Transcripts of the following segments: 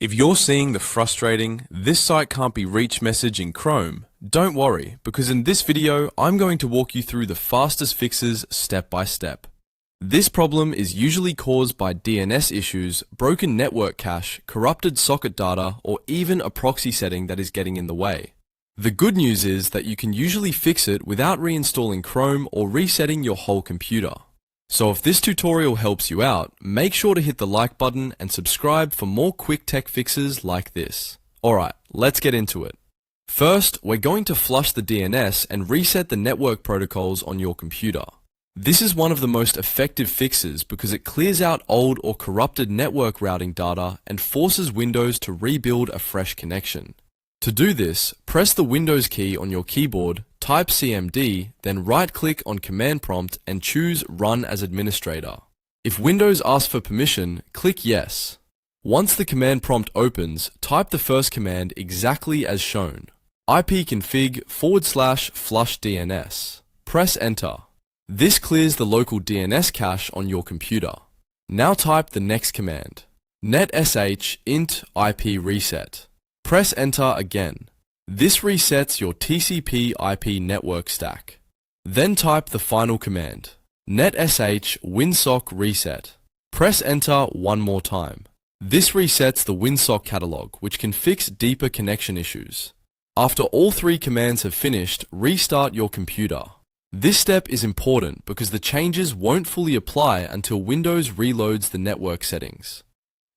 If you're seeing the frustrating "this site can't be reached" message in Chrome, don't worry, because in this video I'm going to walk you through the fastest fixes step by step. This problem is usually caused by DNS issues, broken network cache, corrupted socket data, or even a proxy setting that is getting in the way. The good news is that you can usually fix it without reinstalling Chrome or resetting your whole computer. So if this tutorial helps you out, make sure to hit the like button and subscribe for more quick tech fixes like this. Alright, let's get into it. First, we're going to flush the DNS and reset the network protocols on your computer. This is one of the most effective fixes because it clears out old or corrupted network routing data and forces Windows to rebuild a fresh connection. To do this, press the Windows key on your keyboard, type CMD, then right-click on Command Prompt and choose Run as Administrator. If Windows asks for permission, click Yes. Once the command prompt opens, type the first command exactly as shown. ipconfig/flush DNS. Press Enter. This clears the local DNS cache on your computer. Now type the next command. netsh int ip reset. Press Enter again. This resets your TCP IP network stack. Then type the final command. netsh winsock reset. Press Enter one more time. This resets the winsock catalog, which can fix deeper connection issues. After all three commands have finished, restart your computer. This step is important because the changes won't fully apply until Windows reloads the network settings.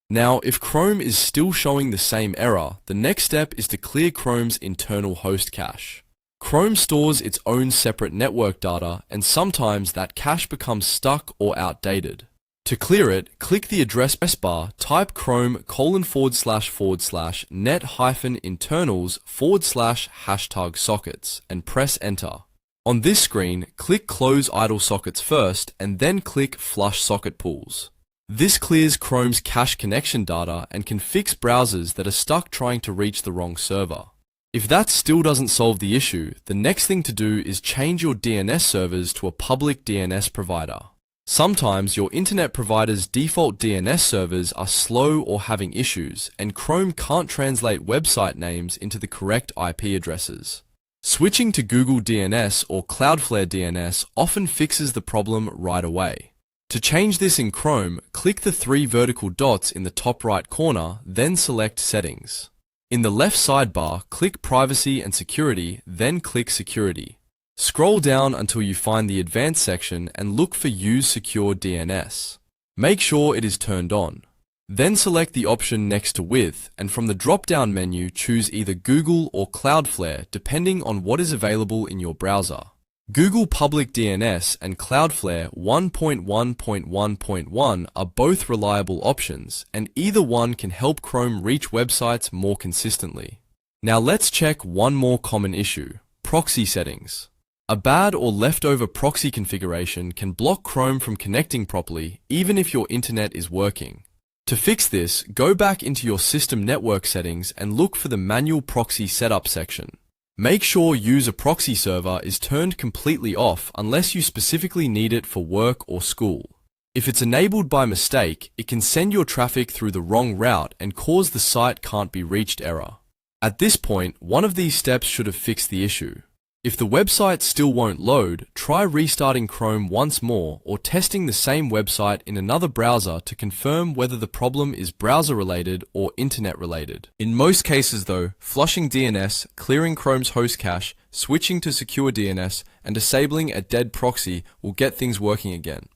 Now, if Chrome is still showing the same error, the next step is to clear Chrome's internal host cache. Chrome stores its own separate network data, and sometimes that cache becomes stuck or outdated. To clear it, click the address bar, type chrome://net-internals/sockets, and press Enter. On this screen, click Close Idle Sockets first, and then click Flush Socket Pools. This clears Chrome's cache connection data and can fix browsers that are stuck trying to reach the wrong server. If that still doesn't solve the issue, the next thing to do is change your DNS servers to a public DNS provider. Sometimes your internet provider's default DNS servers are slow or having issues, and Chrome can't translate website names into the correct IP addresses. Switching to Google DNS or Cloudflare DNS often fixes the problem right away. To change this in Chrome, click the three vertical dots in the top right corner, then select Settings. In the left sidebar, click Privacy and Security, then click Security. Scroll down until you find the Advanced section and look for Use Secure DNS. Make sure it is turned on. Then select the option next to With, and from the drop-down menu choose either Google or Cloudflare depending on what is available in your browser. Google Public DNS and Cloudflare 1.1.1.1 are both reliable options, and either one can help Chrome reach websites more consistently. Now let's check one more common issue: proxy settings. A bad or leftover proxy configuration can block Chrome from connecting properly even if your internet is working. To fix this, go back into your system network settings and look for the Manual Proxy Setup section. Make sure Use a Proxy Server is turned completely off unless you specifically need it for work or school. If it's enabled by mistake, it can send your traffic through the wrong route and cause the site can't be reached error. At this point, one of these steps should have fixed the issue. If the website still won't load, try restarting Chrome once more or testing the same website in another browser to confirm whether the problem is browser-related or internet-related. In most cases though, flushing DNS, clearing Chrome's host cache, switching to secure DNS, and disabling a dead proxy will get things working again.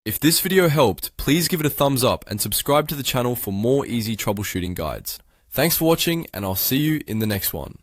If this video helped, please give it a thumbs up and subscribe to the channel for more easy troubleshooting guides. Thanks for watching, and I'll see you in the next one.